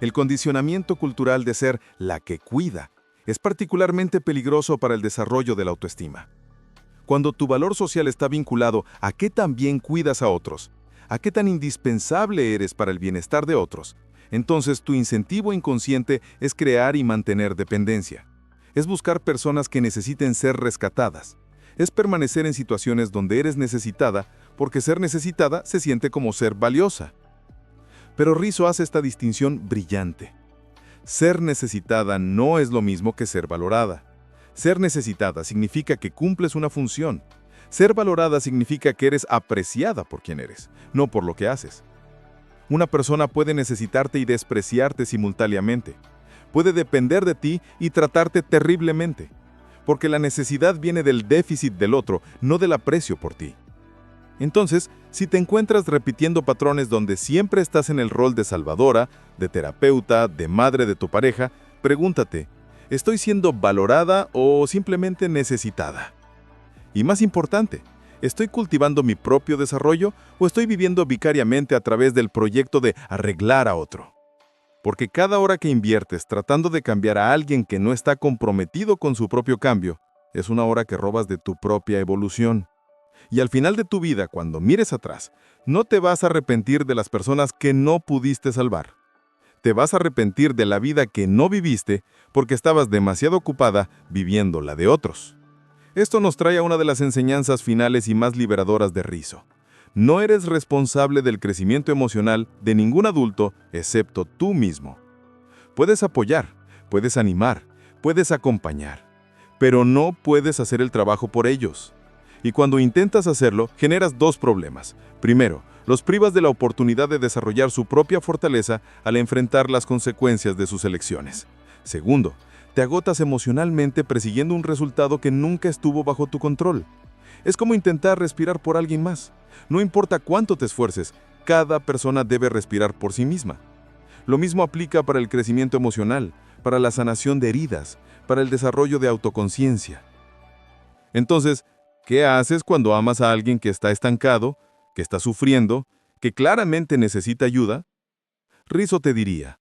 El condicionamiento cultural de ser la que cuida es particularmente peligroso para el desarrollo de la autoestima. Cuando tu valor social está vinculado a qué tan bien cuidas a otros, a qué tan indispensable eres para el bienestar de otros, entonces tu incentivo inconsciente es crear y mantener dependencia. Es buscar personas que necesiten ser rescatadas. Es permanecer en situaciones donde eres necesitada, porque ser necesitada se siente como ser valiosa. Pero Rizzo hace esta distinción brillante. Ser necesitada no es lo mismo que ser valorada. Ser necesitada significa que cumples una función. Ser valorada significa que eres apreciada por quien eres, no por lo que haces. Una persona puede necesitarte y despreciarte simultáneamente. Puede depender de ti y tratarte terriblemente, porque la necesidad viene del déficit del otro, no del aprecio por ti. Entonces, si te encuentras repitiendo patrones donde siempre estás en el rol de salvadora, de terapeuta, de madre de tu pareja, pregúntate, ¿estoy siendo valorada o simplemente necesitada? Y más importante, ¿estoy cultivando mi propio desarrollo o estoy viviendo vicariamente a través del proyecto de arreglar a otro? Porque cada hora que inviertes tratando de cambiar a alguien que no está comprometido con su propio cambio, es una hora que robas de tu propia evolución. Y al final de tu vida, cuando mires atrás, no te vas a arrepentir de las personas que no pudiste salvar. Te vas a arrepentir de la vida que no viviste porque estabas demasiado ocupada viviendo la de otros. Esto nos trae a una de las enseñanzas finales y más liberadoras de Rizzo. No eres responsable del crecimiento emocional de ningún adulto excepto tú mismo. Puedes apoyar, puedes animar, puedes acompañar, pero no puedes hacer el trabajo por ellos. Y cuando intentas hacerlo, generas dos problemas. Primero, los privas de la oportunidad de desarrollar su propia fortaleza al enfrentar las consecuencias de sus elecciones. Segundo, te agotas emocionalmente persiguiendo un resultado que nunca estuvo bajo tu control. Es como intentar respirar por alguien más. No importa cuánto te esfuerces, cada persona debe respirar por sí misma. Lo mismo aplica para el crecimiento emocional, para la sanación de heridas, para el desarrollo de autoconciencia. Entonces, ¿qué haces cuando amas a alguien que está estancado, que está sufriendo, que claramente necesita ayuda? Rizzo te diría,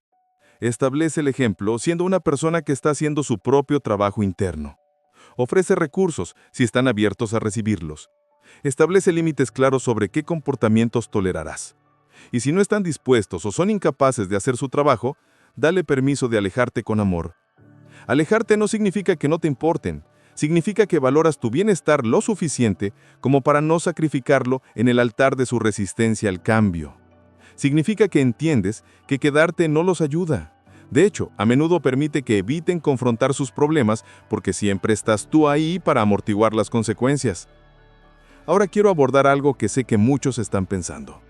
establece el ejemplo siendo una persona que está haciendo su propio trabajo interno. Ofrece recursos si están abiertos a recibirlos. Establece límites claros sobre qué comportamientos tolerarás. Y si no están dispuestos o son incapaces de hacer su trabajo, dale permiso de alejarte con amor. Alejarte no significa que no te importen, significa que valoras tu bienestar lo suficiente como para no sacrificarlo en el altar de su resistencia al cambio. Significa que entiendes que quedarte no los ayuda. De hecho, a menudo permite que eviten confrontar sus problemas porque siempre estás tú ahí para amortiguar las consecuencias. Ahora quiero abordar algo que sé que muchos están pensando.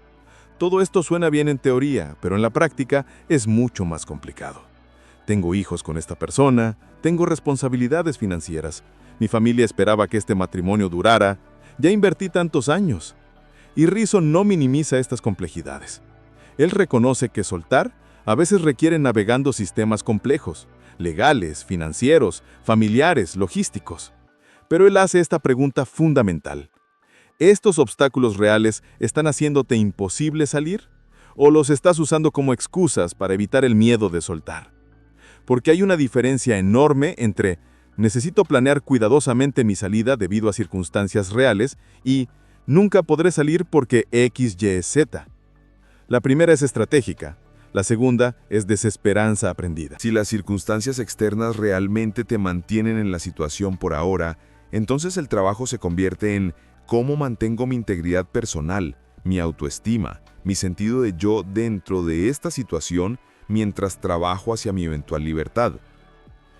Todo esto suena bien en teoría, pero en la práctica es mucho más complicado. Tengo hijos con esta persona, tengo responsabilidades financieras, mi familia esperaba que este matrimonio durara, ya invertí tantos años. Y Rizzo no minimiza estas complejidades. Él reconoce que soltar a veces requiere navegando sistemas complejos, legales, financieros, familiares, logísticos. Pero él hace esta pregunta fundamental. ¿Estos obstáculos reales están haciéndote imposible salir? ¿O los estás usando como excusas para evitar el miedo de soltar? Porque hay una diferencia enorme entre necesito planear cuidadosamente mi salida debido a circunstancias reales y nunca podré salir porque X, Y, Z. La primera es estratégica, la segunda es desesperanza aprendida. Si las circunstancias externas realmente te mantienen en la situación por ahora, entonces el trabajo se convierte en cómo mantengo mi integridad personal, mi autoestima, mi sentido de yo dentro de esta situación mientras trabajo hacia mi eventual libertad.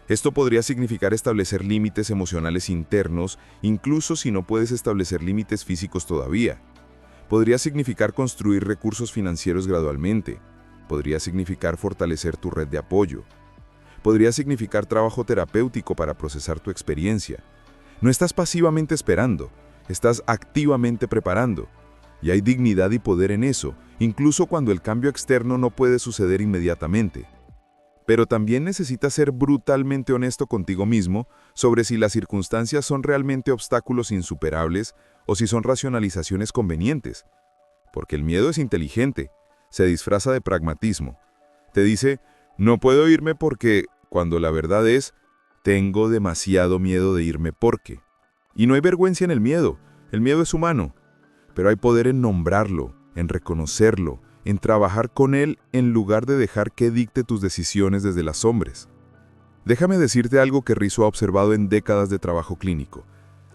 Esto podría significar establecer límites emocionales internos, incluso si no puedes establecer límites físicos todavía. Podría significar construir recursos financieros gradualmente. Podría significar fortalecer tu red de apoyo. Podría significar trabajo terapéutico para procesar tu experiencia. No estás pasivamente esperando, estás activamente preparando. Y hay dignidad y poder en eso, incluso cuando el cambio externo no puede suceder inmediatamente. Pero también necesitas ser brutalmente honesto contigo mismo sobre si las circunstancias son realmente obstáculos insuperables o si son racionalizaciones convenientes. Porque el miedo es inteligente, se disfraza de pragmatismo. Te dice, no puedo irme porque, cuando la verdad es, tengo demasiado miedo de irme porque. Y no hay vergüenza en el miedo es humano. Pero hay poder en nombrarlo, en reconocerlo, en trabajar con él en lugar de dejar que dicte tus decisiones desde las sombras. Déjame decirte algo que Rizzo ha observado en décadas de trabajo clínico.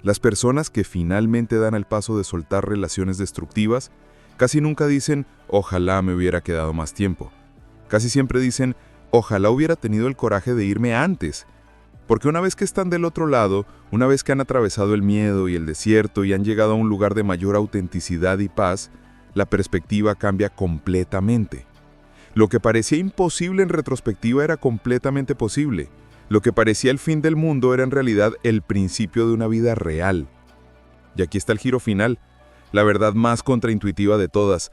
Las personas que finalmente dan el paso de soltar relaciones destructivas casi nunca dicen, ojalá me hubiera quedado más tiempo. Casi siempre dicen, ojalá hubiera tenido el coraje de irme antes. Porque una vez que están del otro lado, una vez que han atravesado el miedo y el desierto y han llegado a un lugar de mayor autenticidad y paz, la perspectiva cambia completamente. Lo que parecía imposible en retrospectiva era completamente posible. Lo que parecía el fin del mundo era en realidad el principio de una vida real. Y aquí está el giro final, la verdad más contraintuitiva de todas.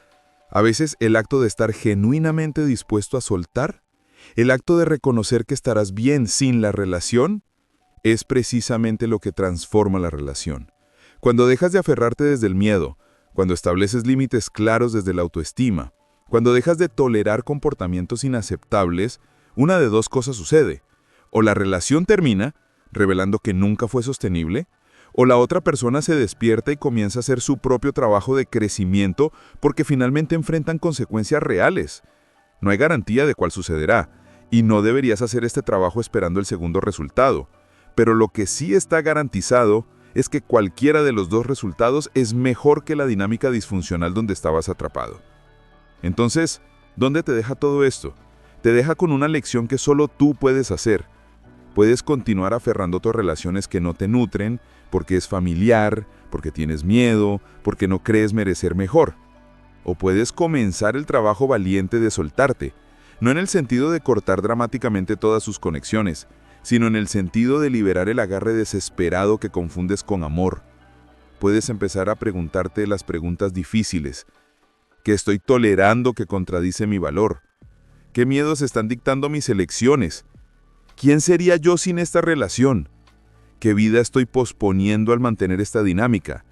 A veces el acto de estar genuinamente dispuesto a soltar, el acto de reconocer que estarás bien sin la relación, es precisamente lo que transforma la relación. Cuando dejas de aferrarte desde el miedo, cuando estableces límites claros desde la autoestima, cuando dejas de tolerar comportamientos inaceptables, una de dos cosas sucede. O la relación termina, revelando que nunca fue sostenible, o la otra persona se despierta y comienza a hacer su propio trabajo de crecimiento porque finalmente enfrentan consecuencias reales. No hay garantía de cuál sucederá, y no deberías hacer este trabajo esperando el segundo resultado. Pero lo que sí está garantizado es que cualquiera de los dos resultados es mejor que la dinámica disfuncional donde estabas atrapado. Entonces, ¿dónde te deja todo esto? Te deja con una lección que solo tú puedes hacer. Puedes continuar aferrándote a relaciones que no te nutren, porque es familiar, porque tienes miedo, porque no crees merecer mejor. O puedes comenzar el trabajo valiente de soltarte, no en el sentido de cortar dramáticamente todas sus conexiones, sino en el sentido de liberar el agarre desesperado que confundes con amor. Puedes empezar a preguntarte las preguntas difíciles. ¿Qué estoy tolerando que contradice mi valor? ¿Qué miedos están dictando mis elecciones? ¿Quién sería yo sin esta relación? ¿Qué vida estoy posponiendo al mantener esta dinámica?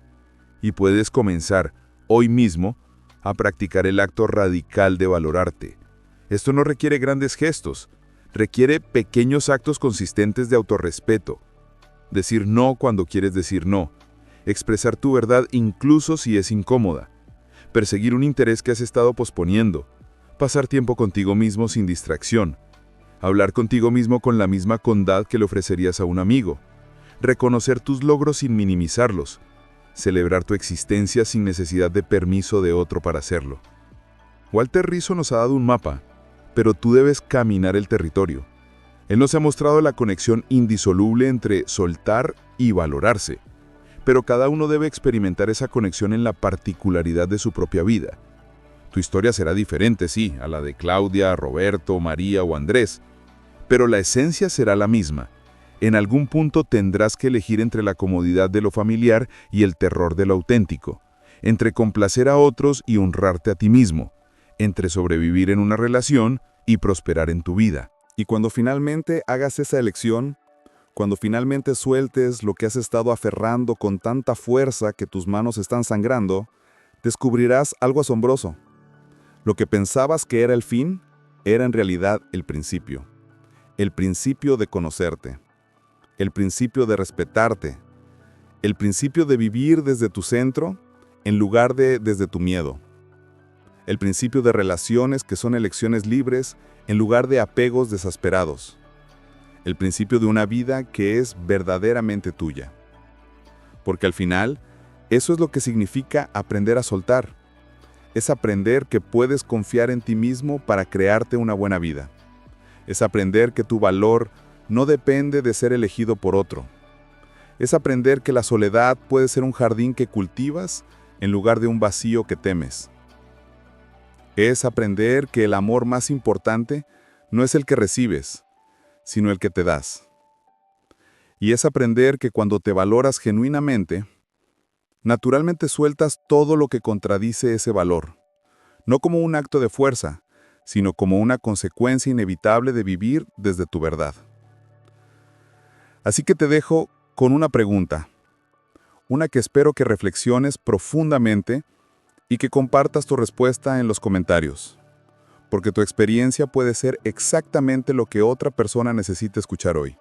Y puedes comenzar, hoy mismo, a practicar el acto radical de valorarte. Esto no requiere grandes gestos, requiere pequeños actos consistentes de autorrespeto. Decir no cuando quieres decir no. Expresar tu verdad incluso si es incómoda. Perseguir un interés que has estado posponiendo. Pasar tiempo contigo mismo sin distracción. Hablar contigo mismo con la misma condad que le ofrecerías a un amigo. Reconocer tus logros sin minimizarlos. Celebrar tu existencia sin necesidad de permiso de otro para hacerlo. Walter Rizzo nos ha dado un mapa, pero tú debes caminar el territorio. Él nos ha mostrado la conexión indisoluble entre soltar y valorarse, pero cada uno debe experimentar esa conexión en la particularidad de su propia vida. Tu historia será diferente, sí, a la de Claudia, Roberto, María o Andrés, pero la esencia será la misma. En algún punto tendrás que elegir entre la comodidad de lo familiar y el terror de lo auténtico, entre complacer a otros y honrarte a ti mismo, entre sobrevivir en una relación y prosperar en tu vida. Y cuando finalmente hagas esa elección, cuando finalmente sueltes lo que has estado aferrando con tanta fuerza que tus manos están sangrando, descubrirás algo asombroso. Lo que pensabas que era el fin, era en realidad el principio. El principio de conocerte. El principio de respetarte. El principio de vivir desde tu centro en lugar de desde tu miedo. El principio de relaciones que son elecciones libres en lugar de apegos desesperados. El principio de una vida que es verdaderamente tuya. Porque al final, eso es lo que significa aprender a soltar. Es aprender que puedes confiar en ti mismo para crearte una buena vida. Es aprender que tu valor no depende de ser elegido por otro. Es aprender que la soledad puede ser un jardín que cultivas en lugar de un vacío que temes. Es aprender que el amor más importante no es el que recibes, sino el que te das. Y es aprender que cuando te valoras genuinamente, naturalmente sueltas todo lo que contradice ese valor, no como un acto de fuerza, sino como una consecuencia inevitable de vivir desde tu verdad. Así que te dejo con una pregunta, una que espero que reflexiones profundamente y que compartas tu respuesta en los comentarios, porque tu experiencia puede ser exactamente lo que otra persona necesita escuchar hoy.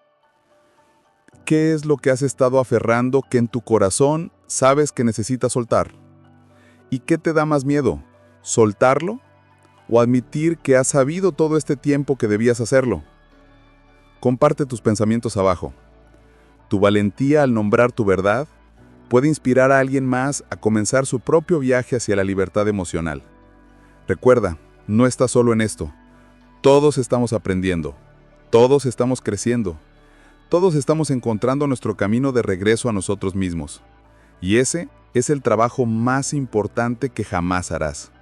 ¿Qué es lo que has estado aferrando que en tu corazón sabes que necesitas soltar? ¿Y qué te da más miedo? ¿Soltarlo? ¿O admitir que has sabido todo este tiempo que debías hacerlo? Comparte tus pensamientos abajo. Tu valentía al nombrar tu verdad puede inspirar a alguien más a comenzar su propio viaje hacia la libertad emocional. Recuerda, no estás solo en esto. Todos estamos aprendiendo. Todos estamos creciendo. Todos estamos encontrando nuestro camino de regreso a nosotros mismos. Y ese es el trabajo más importante que jamás harás.